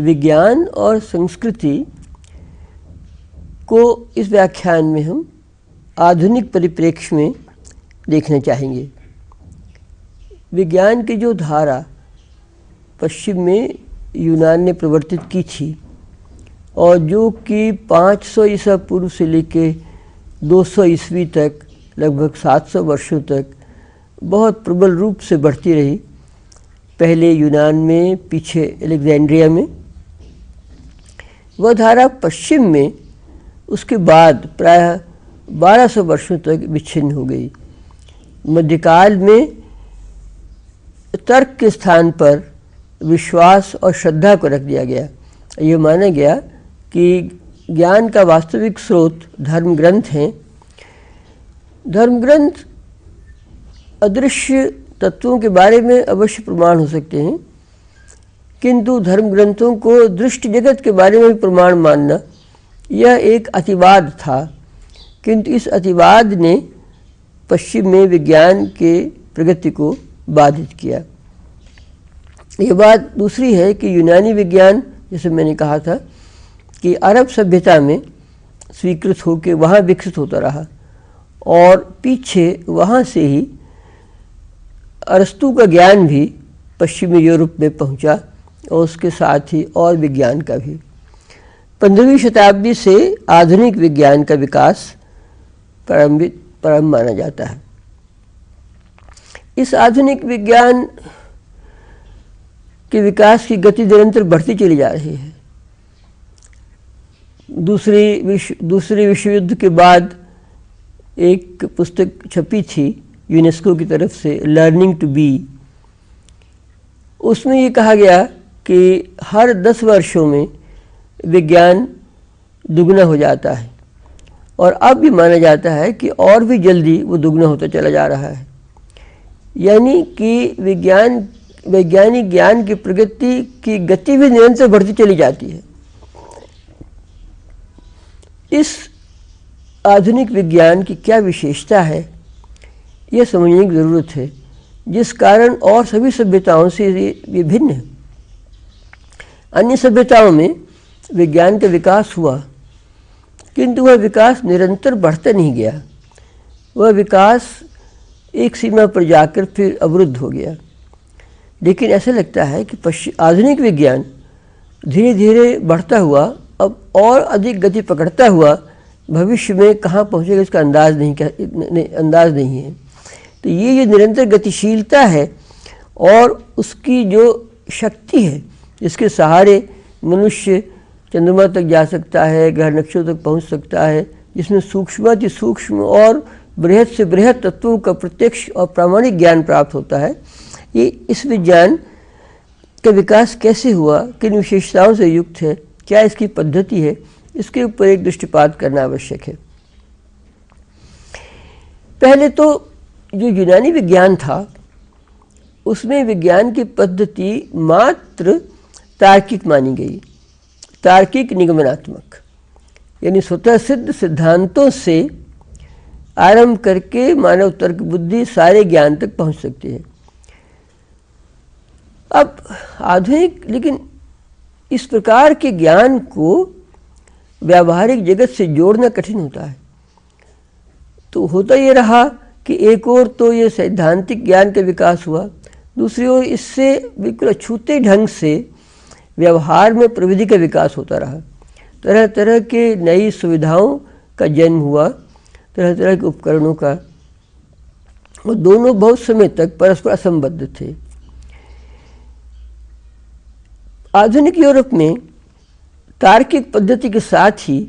विज्ञान और संस्कृति को इस व्याख्यान में हम आधुनिक परिप्रेक्ष्य में देखना चाहेंगे। विज्ञान की जो धारा पश्चिम में यूनान ने प्रवर्तित की थी और जो कि 500 ईसा पूर्व से लेके 200 ईस्वी तक लगभग 700 वर्षों तक बहुत प्रबल रूप से बढ़ती रही, पहले यूनान में, पीछे अलेक्जेंड्रिया में, वह धारा पश्चिम में उसके बाद प्रायः 1200 वर्षों तक विच्छिन्न हो गई। मध्यकाल में तर्क के स्थान पर विश्वास और श्रद्धा को रख दिया गया। ये माना गया कि ज्ञान का वास्तविक स्रोत धर्म ग्रंथ हैं। धर्म ग्रंथ अदृश्य तत्वों के बारे में अवश्य प्रमाण हो सकते हैं, किंतु धर्म ग्रंथों को दृष्टि जगत के बारे में भी प्रमाण मानना यह एक अतिवाद था। किंतु इस अतिवाद ने पश्चिम में विज्ञान के प्रगति को बाधित किया। ये बात दूसरी है कि यूनानी विज्ञान, जैसे मैंने कहा था, कि अरब सभ्यता में स्वीकृत होकर वहाँ विकसित होता रहा और पीछे वहाँ से ही अरस्तु का ज्ञान भी पश्चिमी यूरोप में पहुँचा और उसके साथ ही और विज्ञान का भी। 15वीं शताब्दी से आधुनिक विज्ञान का विकास प्रारंभ माना जाता है। इस आधुनिक विज्ञान के विकास की गति निरंतर बढ़ती चली जा रही है। दूसरे विश्व युद्ध के बाद एक पुस्तक छपी थी यूनेस्को की तरफ से, लर्निंग टू बी। उसमें ये कहा गया कि हर 10 वर्षों में विज्ञान दुगना हो जाता है और अब भी माना जाता है कि और भी जल्दी वो दुगना होता चला जा रहा है। यानी कि वैज्ञानिक ज्ञान की प्रगति की गति भी निरंतर बढ़ती चली जाती है। इस आधुनिक विज्ञान की क्या विशेषता है, यह समझने की ज़रूरत है, जिस कारण और सभी सभ्यताओं से ये भिन्न है। अन्य सभ्यताओं में विज्ञान का विकास हुआ, किंतु वह विकास निरंतर बढ़ता नहीं गया। वह विकास एक सीमा पर जाकर फिर अवरुद्ध हो गया। लेकिन ऐसा लगता है कि आधुनिक विज्ञान धीरे धीरे बढ़ता हुआ अब और अधिक गति पकड़ता हुआ भविष्य में कहाँ पहुँचेगा इसका अंदाज नहीं है। तो ये जो निरंतर गतिशीलता है और उसकी जो शक्ति है, जिसके सहारे मनुष्य चंद्रमा तक जा सकता है, ग्रह नक्षत्रों तक पहुँच सकता है, जिसमें सूक्ष्माति सूक्ष्म और बृहद से बृहद तत्वों का प्रत्यक्ष और प्रामाणिक ज्ञान प्राप्त होता है, ये इस विज्ञान का विकास कैसे हुआ, किन विशेषताओं से युक्त है, क्या इसकी पद्धति है, इसके ऊपर एक दृष्टिपात करना आवश्यक है। पहले तो जो यूनानी विज्ञान था उसमें विज्ञान की पद्धति मात्र तार्किक मानी गई, तार्किक निगमनात्मक, यानी स्वतः सिद्ध सिद्धांतों से आरंभ करके मानव तर्क बुद्धि सारे ज्ञान तक पहुंच सकती है। अब आधुनिक लेकिन इस प्रकार के ज्ञान को व्यावहारिक जगत से जोड़ना कठिन होता है। तो होता ये रहा कि एक ओर तो ये सैद्धांतिक ज्ञान का विकास हुआ, दूसरी ओर इससे बिल्कुल अछूते ढंग से व्यवहार में प्रविधि का विकास होता रहा। तरह तरह के नई सुविधाओं का जन्म हुआ, तरह तरह के उपकरणों का, और दोनों बहुत समय तक परस्पर असंबद्ध थे। आधुनिक यूरोप में तार्किक पद्धति के साथ ही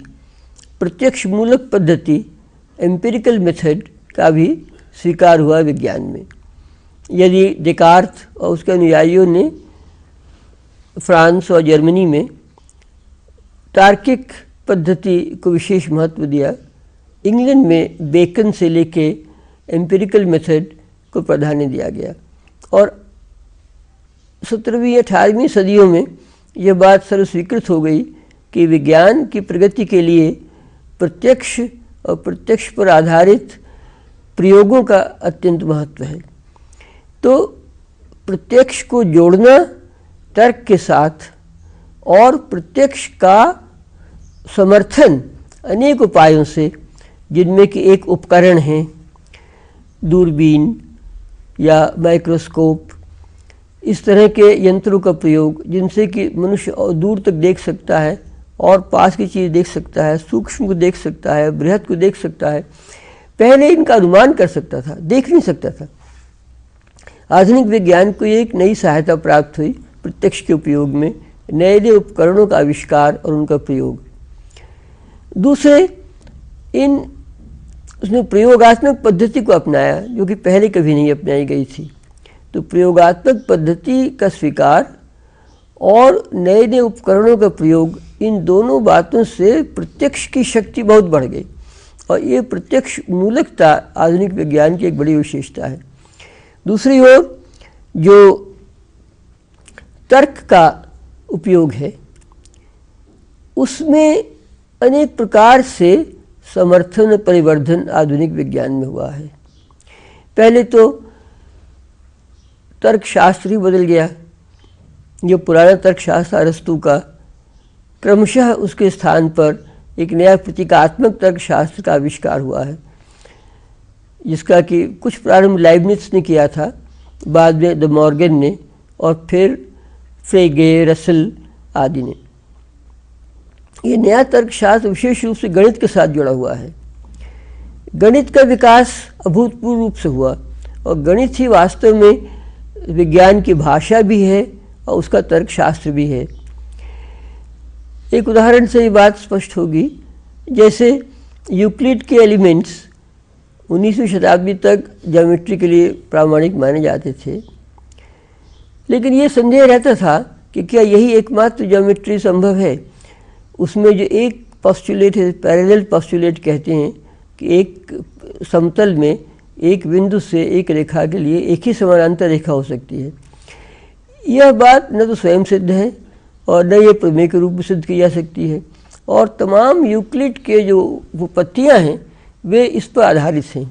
प्रत्यक्ष मूलक पद्धति, एम्पिरिकल मेथड का भी स्वीकार हुआ विज्ञान में। यदि डेकार्त और उसके अनुयायियों ने फ्रांस और जर्मनी में तार्किक पद्धति को विशेष महत्व दिया, इंग्लैंड में बेकन से लेके एम्पिरिकल मेथड को प्राधान्य दिया गया, और 17वीं 18वीं सदियों में यह बात सर्वस्वीकृत हो गई कि विज्ञान की प्रगति के लिए प्रत्यक्ष और प्रत्यक्ष पर आधारित प्रयोगों का अत्यंत महत्व है। तो प्रत्यक्ष को जोड़ना तर्क के साथ और प्रत्यक्ष का समर्थन अनेक उपायों से, जिनमें कि एक उपकरण है दूरबीन या माइक्रोस्कोप, इस तरह के यंत्रों का प्रयोग जिनसे कि मनुष्य और दूर तक देख सकता है और पास की चीज़ देख सकता है, सूक्ष्म को देख सकता है, बृहद को देख सकता है। पहले इनका अनुमान कर सकता था, देख नहीं सकता था। आधुनिक विज्ञान को एक नई सहायता प्राप्त हुई प्रत्यक्ष के उपयोग में, नए नए उपकरणों का आविष्कार और उनका प्रयोग। दूसरे, उसने प्रयोगात्मक पद्धति को अपनाया जो कि पहले कभी नहीं अपनाई गई थी। तो प्रयोगात्मक पद्धति का स्वीकार और नए नए उपकरणों का प्रयोग, इन दोनों बातों से प्रत्यक्ष की शक्ति बहुत बढ़ गई और ये प्रत्यक्ष मूलकता आधुनिक विज्ञान की एक बड़ी विशेषता है। दूसरी ओर जो तर्क का उपयोग है, उसमें अनेक प्रकार से समर्थन और परिवर्धन आधुनिक विज्ञान में हुआ है। पहले तो तर्कशास्त्र ही बदल गया। जो पुराना तर्कशास्त्र अरस्तु का, क्रमशः उसके स्थान पर एक नया प्रतीकात्मक तर्कशास्त्र का आविष्कार हुआ है, जिसका कि कुछ प्रारंभ लाइबनिट्ज ने किया था, बाद में द मॉर्गन ने, और फिर फ्रेगे, रसल आदि ने। ये नया तर्कशास्त्र विशेष रूप से गणित के साथ जुड़ा हुआ है। गणित का विकास अभूतपूर्व रूप से हुआ और गणित ही वास्तव में विज्ञान की भाषा भी है और उसका तर्कशास्त्र भी है। एक उदाहरण से ये बात स्पष्ट होगी, जैसे यूक्लिड के एलिमेंट्स 19वीं शताब्दी तक ज्योमेट्री के लिए प्रामाणिक माने जाते थे, लेकिन ये संदेह रहता था कि क्या यही एकमात्र ज्योमेट्री संभव है। उसमें जो एक पोस्टुलेट है, पैरेलल पोस्टुलेट कहते हैं, कि एक समतल में एक बिंदु से एक रेखा के लिए एक ही समानांतर रेखा हो सकती है। यह बात न तो स्वयं सिद्ध है और न ये प्रमेय के रूप में सिद्ध की जा सकती है, और तमाम यूक्लिड के जो व्युत्पत्तियाँ हैं वे इस पर आधारित हैं।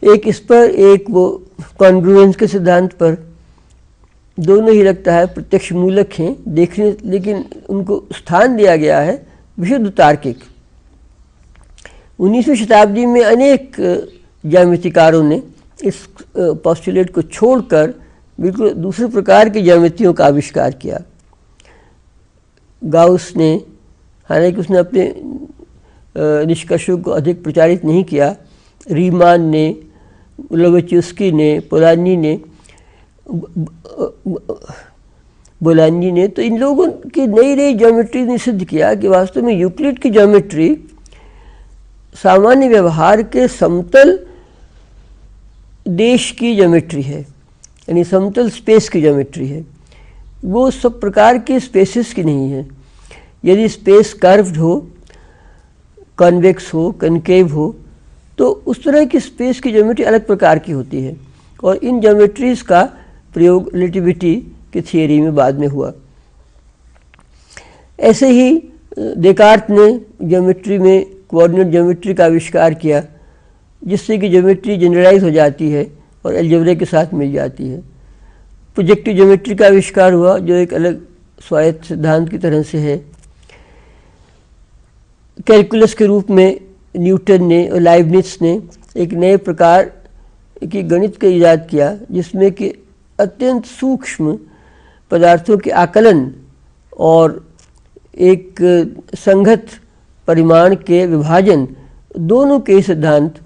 एक इस पर, एक वो कॉन्ग्रुएंस के सिद्धांत पर। दोनों ही लगता है प्रत्यक्ष मूलक हैं देखने, लेकिन उनको स्थान दिया गया है विशुद्ध तार्किक। 19वीं शताब्दी में अनेक ज्यामितिकारों ने इस पोस्टुलेट को छोड़कर बिल्कुल दूसरे प्रकार की ज्यामितियों का आविष्कार किया। गाउस ने, हालांकि उसने अपने निष्कर्षों को अधिक प्रचारित नहीं किया, रीमान ने, लोवेचुस्की ने, बोलानी ने, तो इन लोगों की नई नई ज्योमेट्री ने सिद्ध किया कि वास्तव में यूक्लिड की ज्योमेट्री सामान्य व्यवहार के समतल देश की ज्योमेट्री है, यानी समतल स्पेस की ज्योमेट्री है। वो सब प्रकार के स्पेसेस की नहीं है। यदि स्पेस कर्व्ड हो, कॉन्वेक्स हो, कनकेव हो, तो उस तरह की स्पेस की ज्योमेट्री अलग प्रकार की होती है, और इन ज्योमेट्रीज का प्रयोग रिलेटिविटी की थियरी में बाद में हुआ। ऐसे ही डेकार्ट ने ज्योमेट्री में कोऑर्डिनेट ज्योमेट्री का आविष्कार किया, जिससे कि ज्योमेट्री जनरलाइज हो जाती है और अलजेब्रा के साथ मिल जाती है। प्रोजेक्टिव ज्योमेट्री का आविष्कार हुआ, जो एक अलग स्वायत्त सिद्धांत की तरह से है। कैलकुलस के रूप में न्यूटन ने और लाइबनिट्ज ने एक नए प्रकार की गणित का ईजाद किया, जिसमें कि अत्यंत सूक्ष्म पदार्थों के आकलन और एक संगत परिमाण के विभाजन, दोनों के सिद्धांत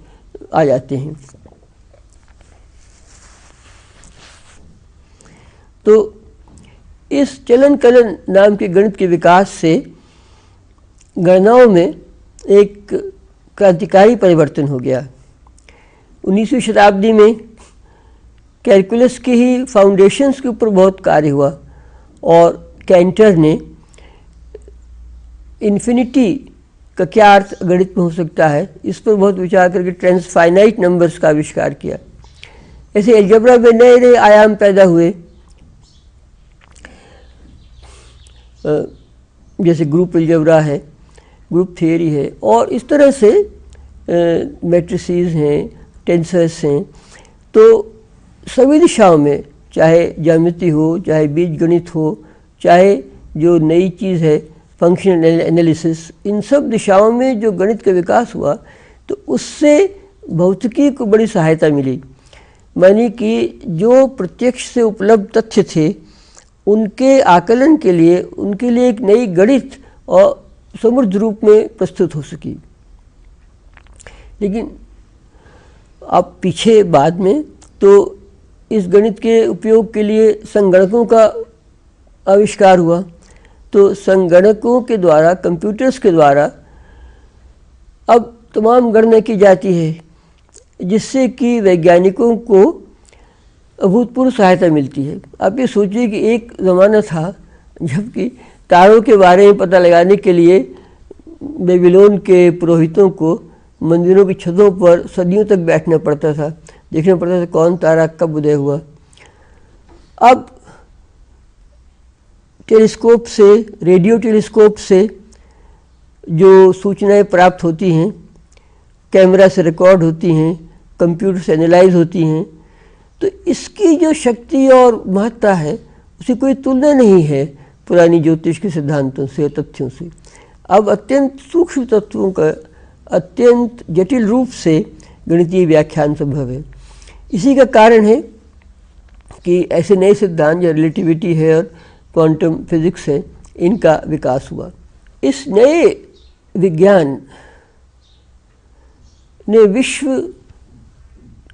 आ जाते हैं। तो इस चलन कलन नाम के गणित के विकास से गणनाओं में एक क्रांतिकारी परिवर्तन हो गया। 19वीं शताब्दी में कैलकुलस के ही फाउंडेशंस के ऊपर बहुत कार्य हुआ, और कैंटर ने इन्फिनिटी का क्या अर्थ गणित में हो सकता है, इस पर बहुत विचार करके ट्रांसफाइनाइट नंबर्स का आविष्कार किया। ऐसे अलजेब्रा में नए नए आयाम पैदा हुए, जैसे ग्रुप अलजेब्रा है, ग्रुप थियरी है, और इस तरह से मैट्रिसेस हैं, टेंसर्स हैं। तो सभी दिशाओं में, चाहे ज्यामिति हो, चाहे बीजगणित हो, चाहे जो नई चीज़ है फंक्शनल एनालिसिस, इन सब दिशाओं में जो गणित का विकास हुआ तो उससे भौतिकी को बड़ी सहायता मिली। मानी कि जो प्रत्यक्ष से उपलब्ध तथ्य थे उनके आकलन के लिए एक नई गणित और समृद्ध रूप में प्रस्तुत हो सकी। लेकिन अब पीछे बाद में तो इस गणित के उपयोग के लिए संगणकों का आविष्कार हुआ। तो संगणकों के द्वारा, कंप्यूटर्स के द्वारा अब तमाम गणना की जाती है, जिससे कि वैज्ञानिकों को अभूतपूर्व सहायता मिलती है। आप ये सोचिए कि एक ज़माना था जबकि तारों के बारे में पता लगाने के लिए बेबीलोन के पुरोहितों को मंदिरों की छतों पर सदियों तक बैठना पड़ता था, देखना पड़ता था कौन तारा कब उदय हुआ। अब टेलीस्कोप से, रेडियो टेलीस्कोप से जो सूचनाएं प्राप्त होती हैं, कैमरा से रिकॉर्ड होती हैं, कंप्यूटर से एनालाइज होती हैं, तो इसकी जो शक्ति और महत्ता है उसकी कोई तुलना नहीं है पुरानी ज्योतिष के सिद्धांतों से, तथ्यों से। अब अत्यंत सूक्ष्म तत्वों का अत्यंत जटिल रूप से गणितीय व्याख्यान संभव है। इसी का कारण है कि ऐसे नए सिद्धांत जो रिलेटिविटी है और क्वांटम फिजिक्स है, इनका विकास हुआ। इस नए विज्ञान ने विश्व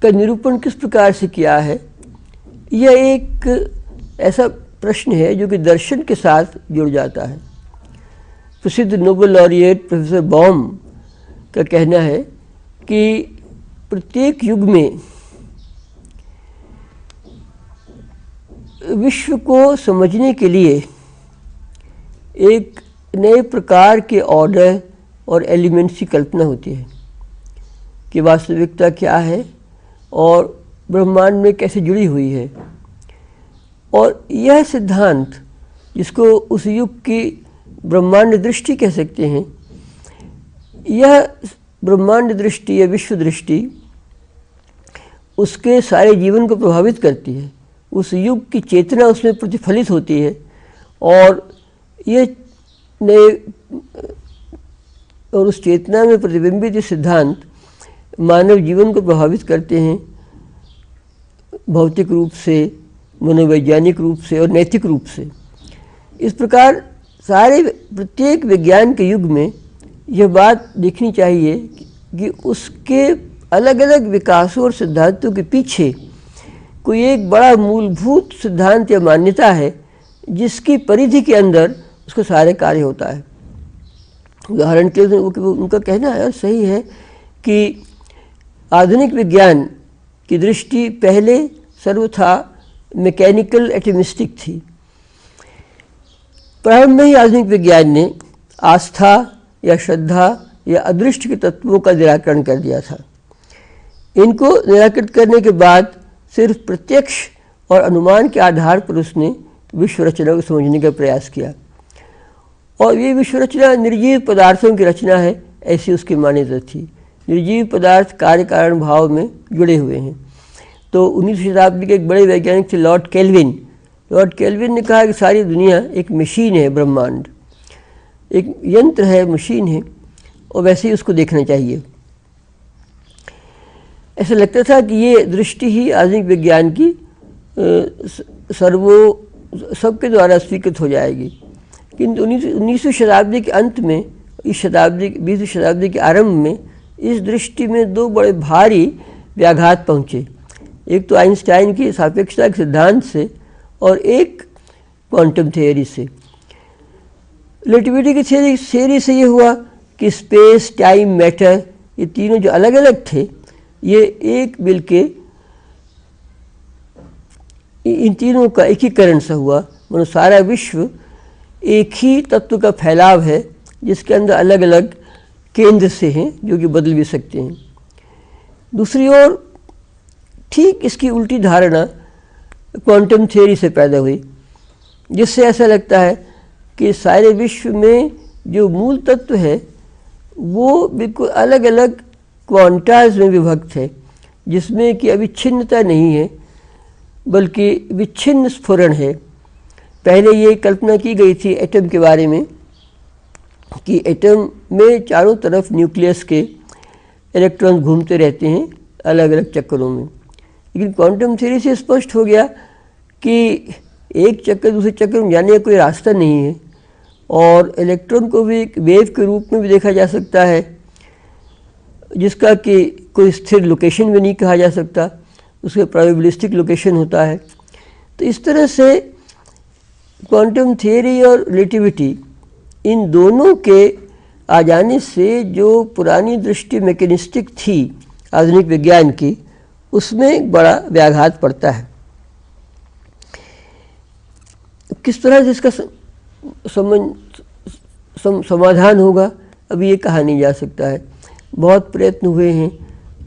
का निरूपण किस प्रकार से किया है, यह एक ऐसा प्रश्न है जो कि दर्शन के साथ जुड़ जाता है। प्रसिद्ध नोबेल लॉरिएट प्रोफेसर बॉम का कहना है कि प्रत्येक युग में विश्व को समझने के लिए एक नए प्रकार के ऑर्डर और एलिमेंट्स की कल्पना होती है कि वास्तविकता क्या है और ब्रह्मांड में कैसे जुड़ी हुई है। और यह सिद्धांत, जिसको उस युग की ब्रह्मांड दृष्टि कह सकते हैं, यह ब्रह्मांड दृष्टि या विश्व दृष्टि उसके सारे जीवन को प्रभावित करती है। उस युग की चेतना उसमें प्रतिफलित होती है और ये नए और उस चेतना में प्रतिबिंबित ये सिद्धांत मानव जीवन को प्रभावित करते हैं, भौतिक रूप से, मनोवैज्ञानिक रूप से और नैतिक रूप से। इस प्रकार सारे प्रत्येक विज्ञान के युग में यह बात देखनी चाहिए कि उसके अलग अलग विकासों और सिद्धांतों के पीछे कोई एक बड़ा मूलभूत सिद्धांत या मान्यता है जिसकी परिधि के अंदर उसका सारे कार्य होता है। उदाहरण के लिए उनका कहना है सही है कि आधुनिक विज्ञान की दृष्टि पहले सर्वथा मैकेनिकल एटमिस्टिक थी। प्रारंभ में ही आधुनिक विज्ञान ने आस्था या श्रद्धा या अदृष्ट के तत्वों का निराकरण कर दिया था। इनको निराकृत करने के बाद सिर्फ प्रत्यक्ष और अनुमान के आधार पर उसने विश्व रचना को समझने का प्रयास किया। और ये विश्व रचना निर्जीव पदार्थों की रचना है, ऐसी उसकी मान्यता थी। निर्जीव पदार्थ कार्य कारण भाव में जुड़े हुए हैं। तो 19वीं शताब्दी के एक बड़े वैज्ञानिक थे लॉर्ड केल्विन। लॉर्ड केल्विन ने कहा कि सारी दुनिया एक मशीन है, ब्रह्मांड एक यंत्र है, मशीन है, और वैसे ही उसको देखना चाहिए। ऐसा लगता था कि ये दृष्टि ही आधुनिक विज्ञान की सबके द्वारा स्वीकृत हो जाएगी। किंतु 19वीं शताब्दी के अंत में, इस शताब्दी 20वीं शताब्दी के आरंभ में इस दृष्टि में दो बड़े भारी व्याघात पहुँचे। एक तो आइंस्टाइन की सापेक्षता के सिद्धांत से और एक क्वांटम थियोरी से। रिलेटिविटी की थियोरी से ये हुआ कि स्पेस, टाइम, मैटर, ये तीनों जो अलग अलग थे, ये एक मिलके इन तीनों का एकीकरण से हुआ। मतलब सारा विश्व एक ही तत्व का फैलाव है जिसके अंदर अलग अलग केंद्र से हैं जो कि बदल भी सकते हैं। दूसरी ओर ठीक इसकी उल्टी धारणा क्वांटम थियोरी से पैदा हुई, जिससे ऐसा लगता है कि सारे विश्व में जो मूल तत्व है वो बिल्कुल अलग अलग क्वांटाज में विभक्त है, जिसमें कि अविच्छिन्नता नहीं है बल्कि विच्छिन्न स्फुरण है। पहले ये कल्पना की गई थी एटम के बारे में कि एटम में चारों तरफ न्यूक्लियस के इलेक्ट्रॉन घूमते रहते हैं अलग अलग चक्करों में, लेकिन क्वांटम थ्योरी से स्पष्ट हो गया कि एक चक्कर दूसरे चक्कर में जाने का कोई रास्ता नहीं है, और इलेक्ट्रॉन को भी एक वेव के रूप में भी देखा जा सकता है जिसका कि कोई स्थिर लोकेशन भी नहीं कहा जा सकता, उसका प्रोबेबिलिस्टिक लोकेशन होता है। तो इस तरह से क्वांटम थियरी और रिलेटिविटी इन दोनों के आ जाने से जो पुरानी दृष्टि मैकेनिस्टिक थी आधुनिक विज्ञान की, उसमें एक बड़ा व्याघात पड़ता है। किस तरह से इसका समाधान होगा अभी ये कहा नहीं जा सकता है। बहुत प्रयत्न हुए हैं,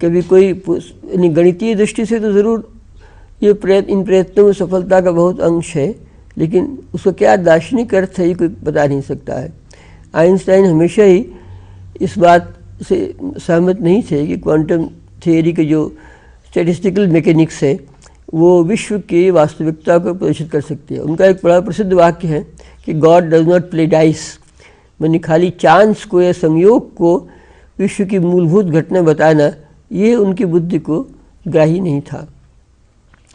कभी कोई गणितीय दृष्टि से तो ज़रूर ये इन प्रयत्नों में सफलता का बहुत अंश है, लेकिन उसका क्या दार्शनिक अर्थ है ये कोई बता नहीं सकता है। आइंस्टाइन हमेशा ही इस बात से सहमत नहीं थे कि क्वांटम थियरी के जो स्टैटिस्टिकल मैकेनिक्स है वो विश्व की वास्तविकता को प्रदर्शित कर सकती है। उनका एक बड़ा प्रसिद्ध वाक्य है कि God does not play dice, यानी खाली चांस को या संयोग को विश्व की मूलभूत घटना बताना ये उनकी बुद्धि को ग्राही नहीं था।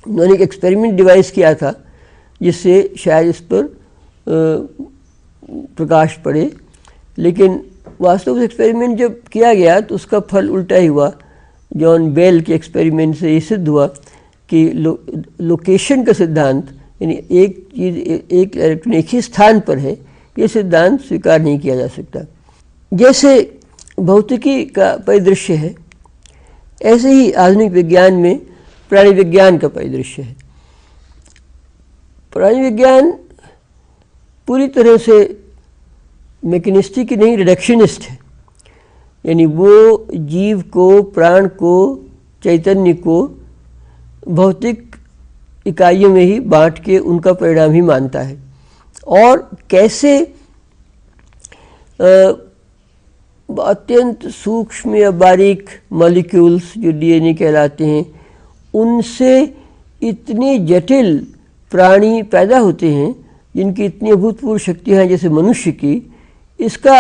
उन्होंने एक एक्सपेरिमेंट डिवाइस किया था जिससे शायद इस पर प्रकाश पड़े, लेकिन वास्तव में एक्सपेरिमेंट जब किया गया तो उसका फल उल्टा ही हुआ। जॉन बेल के एक्सपेरिमेंट से ये सिद्ध हुआ कि लोकेशन का सिद्धांत, यानी एक चीज़ एक इलेक्ट्रॉन एक ही स्थान पर है, ये सिद्धांत स्वीकार नहीं किया जा सकता। जैसे भौतिकी का परिदृश्य है, ऐसे ही आधुनिक विज्ञान में प्राणी विज्ञान का परिदृश्य है। प्राणी विज्ञान पूरी तरह से मैकेनिस्टिक ही नहीं, रिडक्शनिस्ट है, यानी वो जीव को, प्राण को, चैतन्य को भौतिक इकाइयों में ही बांट के उनका परिणाम ही मानता है, और कैसे अत्यंत सूक्ष्म या बारीक मॉलिक्यूल्स जो डीएनए कहलाते हैं, उनसे इतनी जटिल प्राणी पैदा होते हैं जिनकी इतनी अभूतपूर्व शक्तियाँ हैं जैसे मनुष्य की, इसका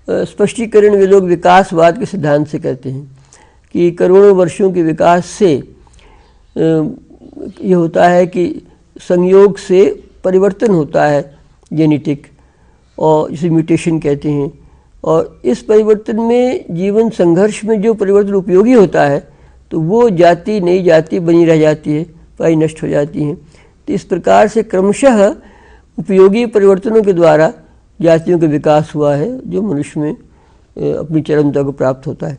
स्पष्टीकरण वे लोग विकासवाद के सिद्धांत से करते हैं कि करोड़ों वर्षों के विकास से ये होता है कि संयोग से परिवर्तन होता है जेनेटिक, और जिसे म्यूटेशन कहते हैं, और इस परिवर्तन में जीवन संघर्ष में जो परिवर्तन उपयोगी होता है तो वो जाति नई जाति बनी रह जाती है, पाई नष्ट हो जाती हैं। तो इस प्रकार से क्रमशः उपयोगी परिवर्तनों के द्वारा जातियों का विकास हुआ है जो मनुष्य में अपनी चरमता को प्राप्त होता है।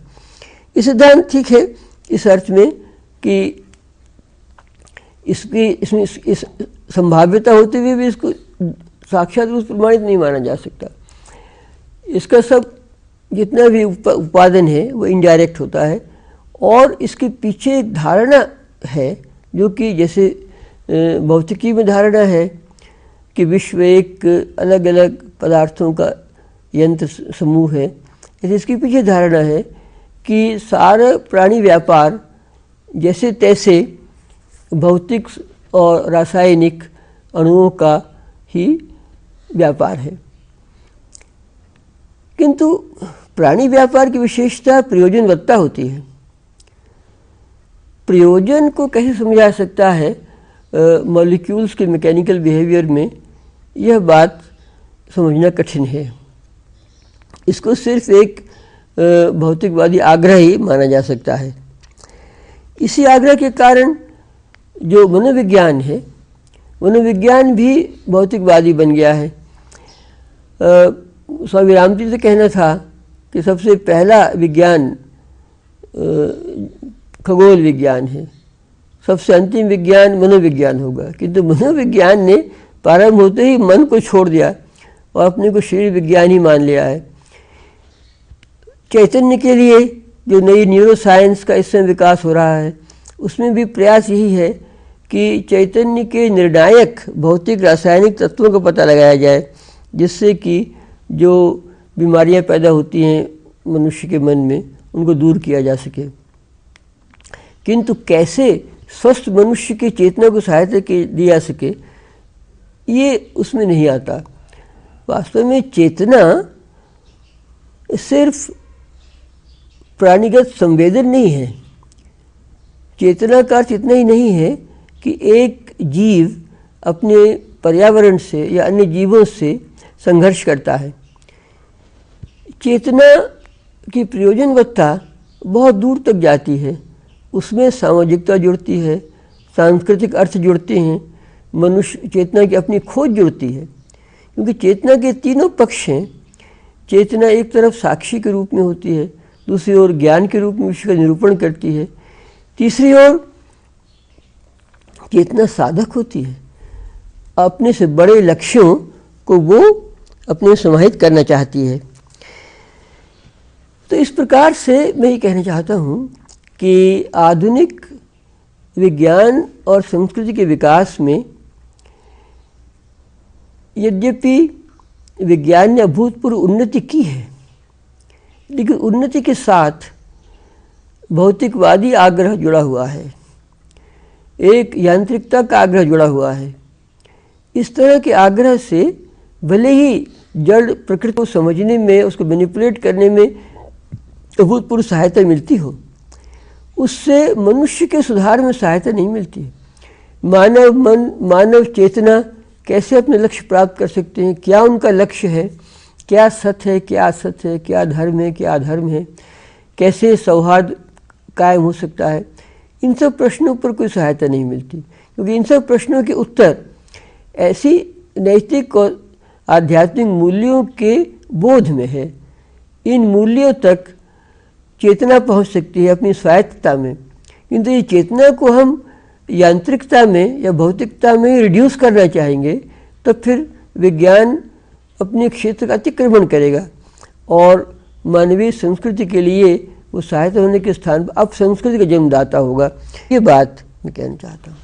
ये सिद्धांत ठीक है इस अर्थ में कि इसमें इस संभाव्यता होते हुए भी इसको साक्षात रूप प्रमाणित नहीं माना जा सकता। इसका सब जितना भी उत्पादन है वो इनडायरेक्ट होता है, और इसके पीछे एक धारणा है जो कि जैसे भौतिकी में धारणा है कि विश्व एक अलग अलग पदार्थों का यंत्र समूह है, ऐसे इसके पीछे धारणा है कि सारा प्राणी व्यापार जैसे तैसे भौतिक और रासायनिक अणुओं का ही व्यापार है। किंतु प्राणी व्यापार की विशेषता प्रयोजनवत्ता होती है। प्रयोजन को कैसे समझा सकता है मॉलिक्यूल्स के मैकेनिकल बिहेवियर में, यह बात समझना कठिन है। इसको सिर्फ एक भौतिकवादी आग्रह ही माना जा सकता है। इसी आग्रह के कारण जो मनोविज्ञान है, मनोविज्ञान भी भौतिकवादी बन गया है। स्वामी रामतीर्थ से कहना था कि सबसे पहला विज्ञान खगोल विज्ञान है, सबसे अंतिम विज्ञान मनोविज्ञान होगा, किंतु मनोविज्ञान ने प्रारंभ होते ही मन को छोड़ दिया और अपने को शरीर विज्ञान ही मान लिया है। चैतन्य के लिए जो नई न्यूरो साइंस का इस समय विकास हो रहा है, उसमें भी प्रयास यही है कि चैतन्य के निर्णायक भौतिक रासायनिक तत्वों का पता लगाया जाए, जिससे कि जो बीमारियां पैदा होती हैं मनुष्य के मन में उनको दूर किया जा सके। किंतु कैसे स्वस्थ मनुष्य की चेतना को सहायता दी जा सके, ये उसमें नहीं आता। वास्तव में चेतना सिर्फ प्राणीगत संवेदन नहीं है। चेतना का अर्थ इतना ही नहीं है कि एक जीव अपने पर्यावरण से या अन्य जीवों से संघर्ष करता है। चेतना की प्रयोजनवत्ता बहुत दूर तक जाती है। उसमें सामाजिकता जुड़ती है, सांस्कृतिक अर्थ जुड़ते हैं, मनुष्य चेतना की अपनी खोज जुड़ती है। क्योंकि चेतना के तीनों पक्ष हैं। चेतना एक तरफ साक्षी के रूप में होती है, दूसरी ओर ज्ञान के रूप में विश्व का निरूपण करती है, तीसरी ओर चेतना साधक होती है। अपने से बड़े लक्ष्यों को वो अपने समाहित करना चाहती है। तो इस प्रकार से मैं ये कहना चाहता हूँ कि आधुनिक विज्ञान और संस्कृति के विकास में यद्यपि विज्ञान ने अभूतपूर्व उन्नति की है, लेकिन उन्नति के साथ भौतिकवादी आग्रह जुड़ा हुआ है, एक यांत्रिकता का आग्रह जुड़ा हुआ है। इस तरह के आग्रह से भले ही जड़ प्रकृति को समझने में, उसको मैनिपुलेट करने में अभूतपूर्व सहायता मिलती हो, उससे मनुष्य के सुधार में सहायता नहीं मिलती। मानव मन, मानव चेतना कैसे अपने लक्ष्य प्राप्त कर सकते हैं, क्या उनका लक्ष्य है, क्या सत्य है, क्या असत्य है, क्या धर्म है, क्या अधर्म है, कैसे सौहार्द कायम हो सकता है, इन सब प्रश्नों पर कोई सहायता नहीं मिलती। क्योंकि इन सब प्रश्नों के उत्तर ऐसी नैतिक और आध्यात्मिक मूल्यों के बोध में है। इन मूल्यों तक चेतना पहुंच सकती है अपनी स्वायत्तता में, किंतु ये चेतना को हम यांत्रिकता में या भौतिकता में रिड्यूस करना चाहेंगे, तब फिर विज्ञान अपने क्षेत्र का अतिक्रमण करेगा और मानवीय संस्कृति के लिए वो सहायता होने के स्थान पर अब संस्कृति का जन्मदाता होगा। ये बात मैं कहना चाहता हूँ।